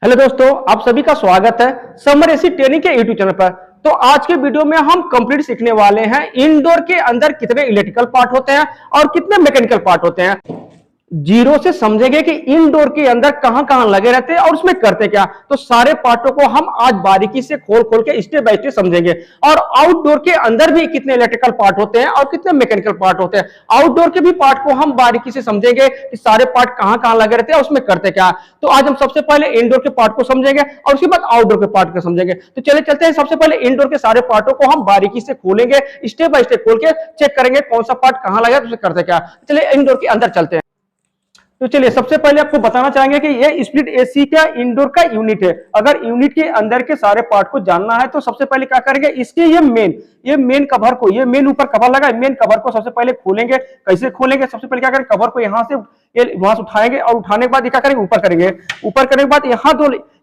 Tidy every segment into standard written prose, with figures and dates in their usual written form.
Hello दोस्तों, आप सभी का स्वागत है समर एसी ट्रेनिंग के यूट्यूब चैनल पर। तो आज के वीडियो में हम कंप्लीट सीखने वाले हैं इंडोर के अंदर कितने इलेक्ट्रिकल पार्ट होते हैं और कितने मैकेनिकल पार्ट होते हैं। जीरो से समझेंगे कि इनडोर के अंदर कहां कहां लगे रहते हैं और उसमें करते क्या। तो सारे पार्टों को हम आज बारीकी से खोल खोल के स्टेप बाय स्टेप समझेंगे। और आउटडोर के अंदर भी कितने इलेक्ट्रिकल पार्ट होते हैं और कितने मैकेनिकल पार्ट होते हैं। आउटडोर के भी पार्ट को हम बारीकी से समझेंगे कि सारे पार्ट कहां कहां लगे रहते हैं और उसमें करते क्या। तो आज हम सबसे पहले इंडोर के पार्ट को समझेंगे और उसके बाद आउटडोर के पार्ट को समझेंगे। तो चले चलते हैं, सबसे पहले इंडोर के सारे पार्टों को हम बारीकी से खोलेंगे, स्टेप बाय स्टेप खोल के चेक करेंगे कौन सा पार्ट कहां लगा है, करते क्या। चलिए इंडोर के अंदर चलते हैं। तो चलिए सबसे पहले आपको बताना चाहेंगे कि ये स्प्लिट एसी का इंडोर का यूनिट है। अगर यूनिट के अंदर के सारे पार्ट को जानना है तो सबसे पहले क्या करेंगे, इसके ये मेन कवर को, ये मेन ऊपर कवर लगा है, मेन कवर को सबसे पहले खोलेंगे। कैसे खोलेंगे, सबसे पहले क्या करेंगे, कवर को यहाँ से वहां से उठाएंगे और उठाने के बाद क्या करेंगे, ऊपर करेंगे। ऊपर करने के बाद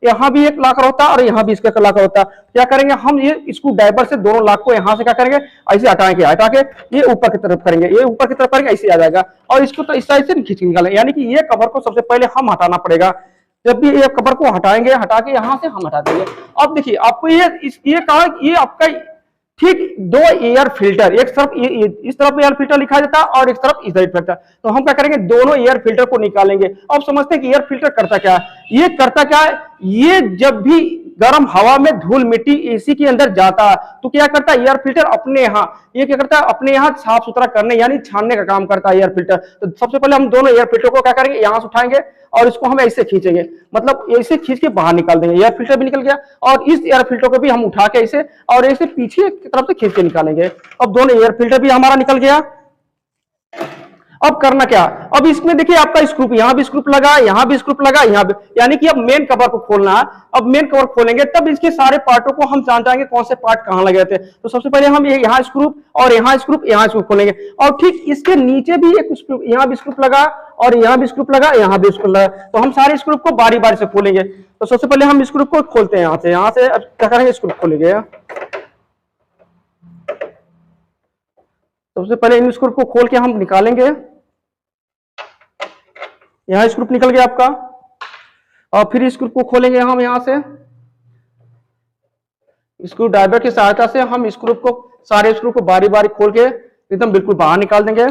यहाँ भी एक लाकर होता है और यहाँ भी इसका लाकर होता है। क्या करेंगे, हम ये स्क्रू ड्राइवर से दोनों लाख को यहाँ से क्या करेंगे, ऐसे हटाएंगे। हटा के ये ऊपर की तरफ करेंगे, ये ऊपर की तरफ करेंगे, ऐसे आ जाएगा। और इसको तो इस साइड से खींच निकालेंगे, यानी कि ये कवर को सबसे पहले हम हटाना पड़ेगा। जब भी ये कवर को हटाएंगे, हटा के यहाँ से हम हटा देंगे। अब देखिए आपको ये कहा, ये आपका ठीक दो एयर फिल्टर, एक तरफ इस तरफ एयर फिल्टर लिखा जाता है और एक तरफ इस तरफ फिल्टर। तो हम क्या करेंगे, दोनों एयर फिल्टर को निकालेंगे। अब समझते हैं कि एयर फिल्टर करता क्या है। ये करता क्या है, ये जब भी गर्म हवा में धूल मिट्टी एसी के अंदर जाता है तो क्या करता है, एयर फिल्टर अपने यहाँ ये क्या करता है, अपने यहाँ साफ सुथरा करने यानी छानने का काम करता है एयर फिल्टर। तो सबसे पहले हम दोनों एयर फिल्टर को क्या करेंगे, यहाँ से उठाएंगे और इसको हम ऐसे खींचेंगे, मतलब ऐसे खींच के बाहर निकाल देंगे। एयर फिल्टर भी निकल गया और इस एयर फिल्टर को भी हम उठा के ऐसे और ऐसे पीछे की तरफ से खींच के निकालेंगे। अब दोनों एयर फिल्टर भी हमारा निकल गया। अब करना क्या, अब इसमें देखिए आपका स्क्रू, यहाँ भी स्क्रू लगा, यहाँ भी स्क्रू लगा, यहाँ भी, यानी कि अब मेन कवर को खोलना है। अब मेन कवर खोलेंगे तब इसके सारे पार्टों को हम जान जाएंगे कौन से पार्ट कहां लगे थे। तो सबसे पहले हम यहाँ स्क्रू और यहाँ स्क्रू खोलेंगे और ठीक इसके नीचे भी एक स्क्रू, यहाँ भी स्क्रू लगा और यहाँ भी स्क्रू लगा, यहाँ भी स्क्रू लगा। तो हम सारे स्क्रू को बारी बारी से खोलेंगे। तो सबसे पहले हम स्क्रू को खोलते हैं, यहाँ से क्या करेंगे, स्क्रू खोलेंगे। सबसे पहले इन स्क्रू को खोल के हम निकालेंगे। यहाँ स्क्रू निकल गया आपका और फिर स्क्रू को खोलेंगे हम यहाँ से। स्क्रू ड्राइवर की सहायता से हम स्क्रू को, सारे स्क्रू को बारी बारी खोल के एकदम बिल्कुल बाहर निकाल देंगे।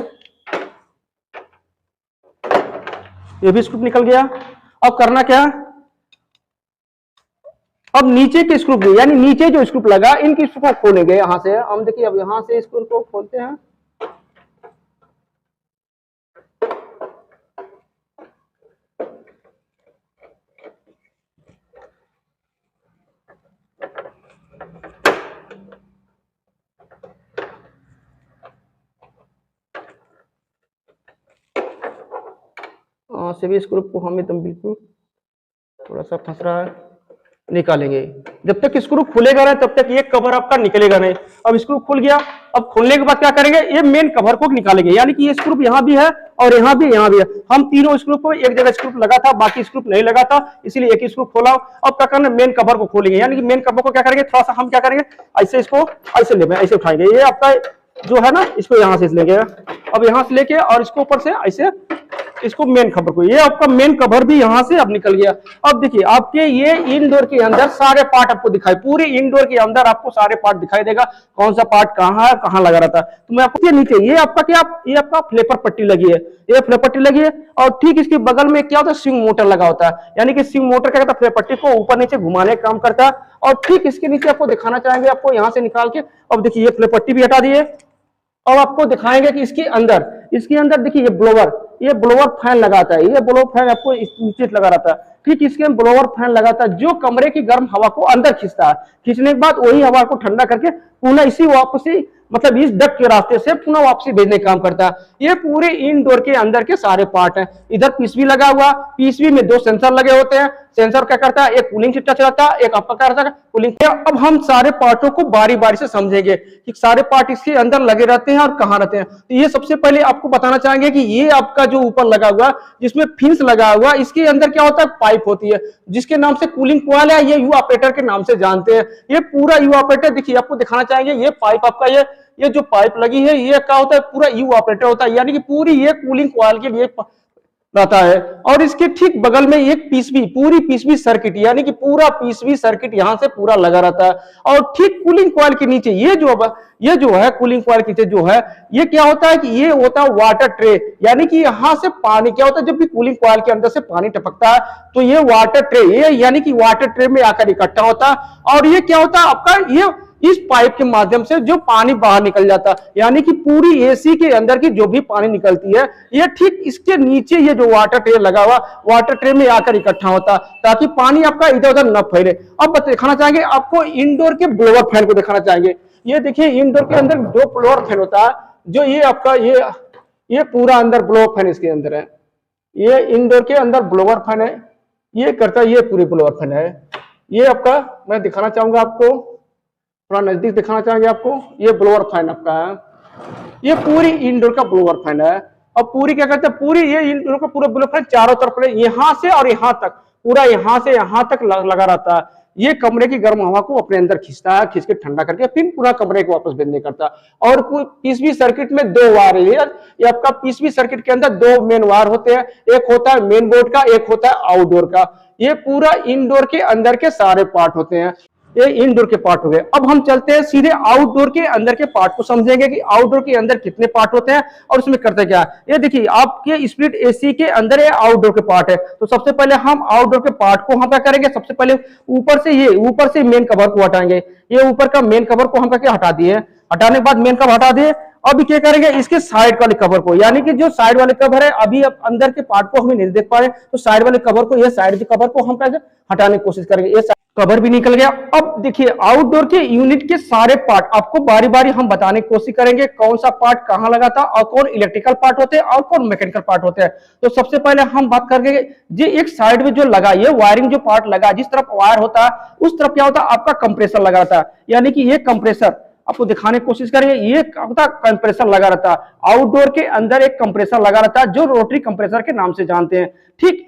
ये भी स्क्रू निकल गया। अब करना क्या, अब नीचे के स्क्रू भी, यानी नीचे जो स्क्रू लगा इनकी स्क्रू को खोलेंगे यहाँ से। हम देखिए अब यहाँ से स्क्रू को खोलते हैं। से भी स्क्रू को हम एकदम बिल्कुल थोड़ा सा फंस रहा है, निकालेंगे। जब तक स्क्रू खुलेगा नहीं तब तक ये कवर आपका निकलेगा नहीं। अब स्क्रू खुल गया, अब खुलने के बाद क्या करेंगे, ये मेन कवर को निकालेंगे, यानी कि ये स्क्रू यहाँ भी है और यहाँ भी है। हम तीनों स्क्रू को एक जगह स्क्रू लगा था, बाकी स्क्रू नहीं लगा था, इसीलिए एक स्क्रू खोला। अब क्या करना, मेन कवर को खोलेंगे, यानी कि मेन कवर को क्या करेंगे, थोड़ा सा हम क्या करेंगे, ऐसे इसको ऐसे लेंगे, ऐसे उठाएंगे। ये आपका जो है ना, इसको यहाँ से लेंगे। अब यहाँ से लेके और इसको ऊपर से ऐसे इसको मेन कवर को, ये आपका मेन कवर भी यहाँ से अब निकल गया। अब देखिए आपके ये इंडोर के अंदर सारे पार्ट आपको दिखाई, पूरी इंडोर के अंदर आपको सारे पार्ट दिखाई देगा, कौन सा पार्ट कहाँ है, कहाँ लगा रहता है। तो मैं आपको नीचे ये आपका क्या, ये आपका फ्लेपर पट्टी लगी है, ये फ्लेपर पट्टी लगी है और ठीक इसके बगल में क्या होता है, स्विंग मोटर लगा होता है, यानी कि स्विंग मोटर क्या करता है, फ्लेपर पट्टी को ऊपर नीचे घुमाने का काम करता है। और ठीक इसके नीचे आपको दिखाना चाहेंगे, आपको यहाँ से निकाल के, अब देखिए ये फ्लेपर पट्टी भी हटा दिए। अब आपको दिखाएंगे कि इसके अंदर देखिए ये ब्लोअर फैन लगाता है, ये ब्लोअर फैन आपको नीचे लगा रहता है। ठीक इसके ब्लोअर फैन लगाता है जो कमरे की गर्म हवा को अंदर खींचता है। खींचने के बाद वही हवा को ठंडा करके पुनः इसी वापसी, मतलब इस डक्ट के रास्ते से पुनः वापसी भेजने का काम करता है। ये पूरे इंडोर के अंदर के सारे पार्ट हैं। इधर पीसीबी लगा हुआ, पीसीबी में दो सेंसर लगे होते हैं। सेंसर क्या करता है, एक कूलिंग सिस्टम चलाता है, एक आपका क्या करता है कूलिंग। अब हम सारे पार्टों को बारी बारी से समझेंगे कि सारे पार्ट इसके अंदर लगे रहते हैं और कहाँ रहते हैं। तो ये सबसे पहले आपको बताना चाहेंगे कि ये आपका जो ऊपर लगा हुआ, जिसमें फिन्स लगा हुआ, इसके अंदर क्या होता है, पाइप होती है जिसके नाम से कूलिंग कॉइल है, ये यू ऑपरेटर के नाम से जानते हैं। ये पूरा यू ऑपरेटर देखिए आपको दिखाना चाहेंगे, ये पाइप आपका ये जो पाइप लगी है, ये क्या होता है, पूरा यू ऑपरेटर होता है, यानी कि पूरी ये कूलिंग कॉइल के लिए रहता है। और इसके ठीक बगल में एक पीसीबी, पूरी पीसीबी सर्किट, यानी कि पूरा पीसीबी सर्किट यहां से पूरा लगा रहता है। और ठीक कूलिंग कॉइल के नीचे ये जो है कूलिंग कॉइल के नीचे जो है, ये क्या होता है कि ये होता है वाटर ट्रे, यानी कि यहां से पानी क्या होता है, जब भी कूलिंग कॉइल के अंदर से पानी टपकता है तो ये वाटर ट्रे, ये यानी कि वाटर ट्रे में आकर इकट्ठा होता है। और ये क्या होता है आपका, ये इस पाइप के माध्यम से जो पानी बाहर निकल जाता है, यानी कि पूरी एसी के अंदर की जो भी पानी निकलती है, ये ठीक इसके नीचे ये जो वाटर ट्रे लगा हुआ वाटर ट्रे में आकर इकट्ठा होता, ताकि पानी आपका इधर उधर न फैले। अब दिखाना चाहेंगे आपको इंडोर के ब्लोअर फैन को दिखाना चाहेंगे। ये देखिए इंडोर के अंदर जो ब्लोअर फैन होता है, जो ये आपका ये पूरा अंदर ब्लोअर फैन इसके अंदर है, ये इंडोर के अंदर ब्लोअर फैन है, ये करता है, ये पूरी ब्लोअर फैन है। ये आपका मैं दिखाना चाहूंगा आपको, थोड़ा नजदीक दिखाना चाहेंगे आपको, ये ब्लोअर फैन आपका है, ये पूरी इंडोर का ब्लोअर फैन है। और पूरी क्या करते हैं, पूरी ये इंडोर का पूरा ब्लोअर फैन चारों तरफ यहां से और यहां तक, पूरा यहां से यहां तक लगा रहता है। ये कमरे की गर्म हवा को अपने अंदर खींचता है, खींच के ठंडा करके फिर पूरा कमरे को वापस भेजने करता है। और पीसीबी सर्किट में दो वायर है, ये आपका पीसीबी सर्किट के अंदर दो मेन वायर होते हैं, एक होता है मेन बोर्ड का, एक होता है आउटडोर का। ये पूरा इंडोर के अंदर के सारे पार्ट होते हैं, ये इंडोर के पार्ट हो गए। अब हम चलते हैं सीधे आउटडोर के अंदर के पार्ट को समझेंगे कि आउटडोर के अंदर कितने पार्ट होते हैं और उसमें करते क्या है। ये देखिए आपके स्प्लिट एसी के अंदर ये आउटडोर के पार्ट है। तो सबसे पहले हम आउटडोर के पार्ट को हम क्या करेंगे, सबसे पहले ऊपर से मेन कवर को हटाएंगे। ये ऊपर का मेन कवर को हम करके हटा दिए, हटाने के बाद मेन कवर हटा दिए। अब क्या करेंगे, इसके साइड वाले कवर को, यानी कि जो साइड वाले कवर है, अभी अब अंदर के पार्ट को हमें नहीं देख पा रहे, तो साइड वाले कवर को, ये साइड के कवर को हम कैसे हटाने की कोशिश करेंगे। ये कवर भी निकल गया। अब देखिए आउटडोर के यूनिट के सारे पार्ट आपको बारी बारी हम बताने की कोशिश करेंगे, कौन सा पार्ट कहां लगा था और कौन इलेक्ट्रिकल पार्ट होते हैं और कौन मैकेनिकल पार्ट होते हैं। तो सबसे पहले हम बात करेंगे, जो एक साइड में जो लगा, ये वायरिंग जो पार्ट लगा, जिस तरफ वायर होता है उस तरफ क्या होता है, आपका कंप्रेसर लगा रहता है। यानी कि ये कंप्रेसर आपको दिखाने की कोशिश करेंगे, ये कंप्रेसर लगा रहता है। आउटडोर के अंदर एक कंप्रेसर लगा रहता है, जो रोटरी कंप्रेसर के नाम से जानते हैं। ठीक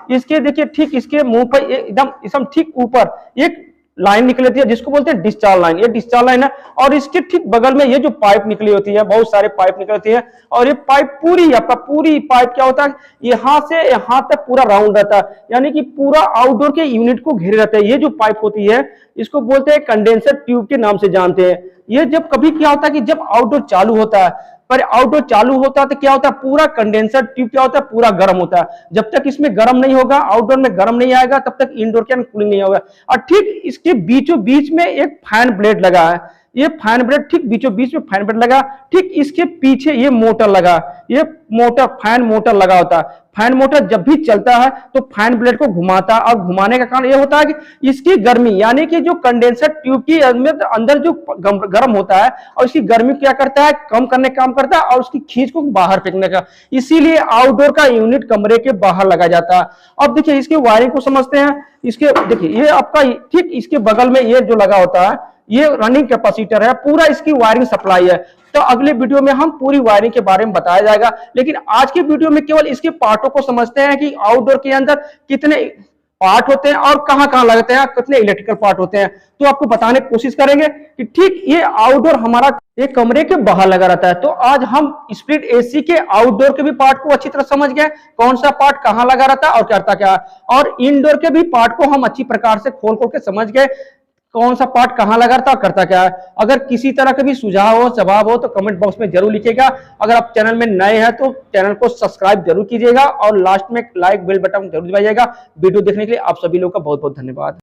इसके देखिए, ठीक इसके मुंह पर एकदम ठीक ऊपर एक लाइन निकली होती है, जिसको बोलते हैं डिस्चार्ज लाइन। ये डिस्चार्ज लाइन है, और इसके ठीक बगल में ये जो पाइप निकली होती है, बहुत सारे पाइप निकलती है। और ये पाइप पूरी पाइप क्या होता है, यहां से यहां तक पूरा राउंड रहता है, यानी कि पूरा आउटडोर के यूनिट को घेरे रहता है। ये जो पाइप होती है, इसको बोलते हैं कंडेंसर ट्यूब के नाम से जानते हैं। ये जब कभी क्या होता है कि जब आउटडोर चालू होता है, पर आउटडोर चालू होता है तो क्या होता है, पूरा कंडेंसर ट्यूब क्या होता है, पूरा गर्म होता है। जब तक इसमें गर्म नहीं होगा, आउटडोर में गर्म नहीं आएगा, तब तक इंडोर के अंदर कूलिंग नहीं होगा। और ठीक इसके बीचों बीच में एक फैन ब्लेड लगा है, ये फैन ब्लेड ठीक बीचों बीच में फैन ब्लेड लगा। ठीक इसके पीछे ये मोटर लगा, ये फैन मोटर लगा होता है। फैन मोटर जब भी चलता है तो फैन ब्लेड को घुमाता है, और घुमाने का कारण ये होता है कि इसकी गर्मी, यानी कि जो कंडेंसर ट्यूब की अंदर जो गर्म होता है, और इसकी गर्मी क्या करता है, कम करने का काम करता है, और उसकी खींच को बाहर फेंकने का। इसीलिए आउटडोर का यूनिट कमरे के बाहर लगा जाता है। अब देखिए इसकी वायरिंग को समझते हैं। इसके देखिए ये आपका ठीक इसके बगल में ये जो लगा होता है, ये रनिंग कैपेसिटर है, पूरा इसकी वायरिंग सप्लाई है। तो अगले वीडियो में हम पूरी वायरिंग के बारे में बताया जाएगा, लेकिन आज के वीडियो में केवल इसके पार्टों को समझते हैं कि आउटडोर के अंदर कितने पार्ट होते हैं और कहां कहां लगते हैं, कितने इलेक्ट्रिकल पार्ट होते हैं। तो आपको बताने की कोशिश करेंगे कि ठीक ये आउटडोर हमारा एक कमरे के बाहर लगा रहता है। तो आज हम स्प्लिट एसी के आउटडोर के भी पार्ट को अच्छी तरह समझ गए, कौन सा पार्ट कहां लगा रहता है और करता क्या, और इंडोर के भी पार्ट को हम अच्छी प्रकार से खोल खोल के समझ गए, कौन सा पार्ट कहां लगाता और करता क्या है। अगर किसी तरह का भी सुझाव हो, जवाब हो, तो कमेंट बॉक्स में जरूर लिखिएगा। अगर आप चैनल में नए हैं तो चैनल को सब्सक्राइब जरूर कीजिएगा, और लास्ट में लाइक बेल बटन जरूर दबाइएगा। वीडियो देखने के लिए आप सभी लोगों का बहुत बहुत धन्यवाद।